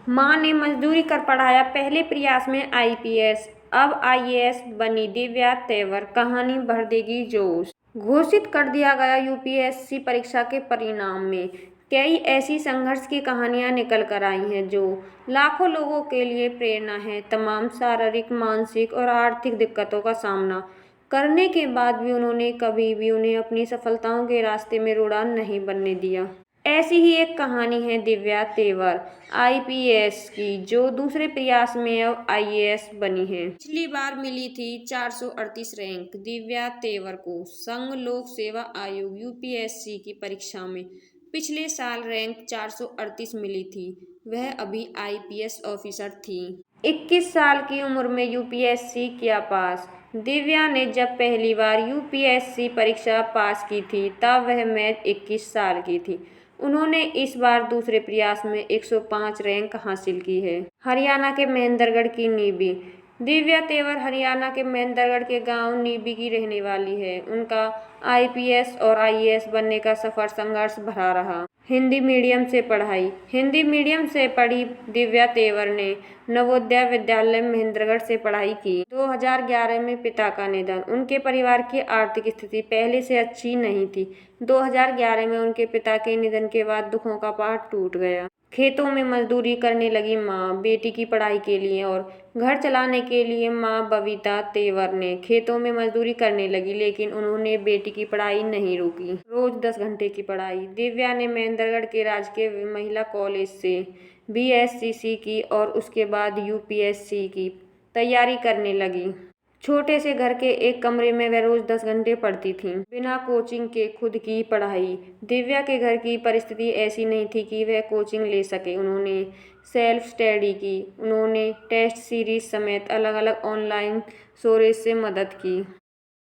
मां ने मजदूरी कर पढ़ाया पहले प्रयास में आईपीएस, अब आईएएस बनी दिव्या तेवर, कहानी भर देगी जोश। घोषित कर दिया गया यूपीएससी परीक्षा के परिणाम में कई ऐसी संघर्ष की कहानियां निकल कर आई हैं जो लाखों लोगों के लिए प्रेरणा है। तमाम शारीरिक, मानसिक और आर्थिक दिक्कतों का सामना करने के बाद भी उन्होंने कभी भी उन्हें अपनी सफलताओं के रास्ते में रोड़ा नहीं बनने दिया। ऐसी ही एक कहानी है दिव्या तेवर आईपीएस की, जो दूसरे प्रयास में अब आईएएस बनी है। पिछली बार मिली थी 438 रैंक दिव्या तेवर को संघ लोक सेवा आयोग यूपीएससी की परीक्षा में। पिछले साल रैंक 438 मिली थी। वह अभी आईपीएस ऑफिसर थी। 21 साल की उम्र में यूपीएससी किया पास। दिव्या ने जब पहली बार यूपीएससी परीक्षा पास की थी तब वह महज 21 साल की थी। उन्होंने इस बार दूसरे प्रयास में 105 रैंक हासिल की है। हरियाणा के महेंद्रगढ़ की नीबी दिव्या तेवर हरियाणा के महेंद्रगढ़ के गांव नीबी की रहने वाली है। उनका आईपीएस और आईएएस बनने का सफर संघर्ष भरा रहा। हिंदी मीडियम से पढ़ाई हिंदी मीडियम से पढ़ी दिव्या तेवर ने नवोदय विद्यालय महेंद्रगढ़ से पढ़ाई की। 2011 में पिता का निधन। उनके परिवार की आर्थिक स्थिति पहले से अच्छी नहीं थी। 2011 में उनके पिता के निधन के बाद दुखों का पहाड़ टूट गया। खेतों में मजदूरी करने लगी मां। बेटी की पढ़ाई के लिए और घर चलाने के लिए मां बबीता तेवर ने खेतों में मजदूरी करने लगी, लेकिन उन्होंने बेटी की पढ़ाई नहीं रोकी। रोज 10 घंटे की पढ़ाई दिव्या ने महेंद्रगढ़ के राजकीय महिला कॉलेज से बीएससीसी की और उसके बाद यूपीएससी की तैयारी करने लगी। छोटे से घर के एक कमरे में वह रोज 10 घंटे पढ़ती थीं, बिना कोचिंग के खुद की पढ़ाई। दिव्या के घर की परिस्थिति ऐसी नहीं थी कि वह कोचिंग ले सके। उन्होंने सेल्फ स्टडी की। उन्होंने टेस्ट सीरीज समेत अलग अलग ऑनलाइन सोर्सेज से मदद की।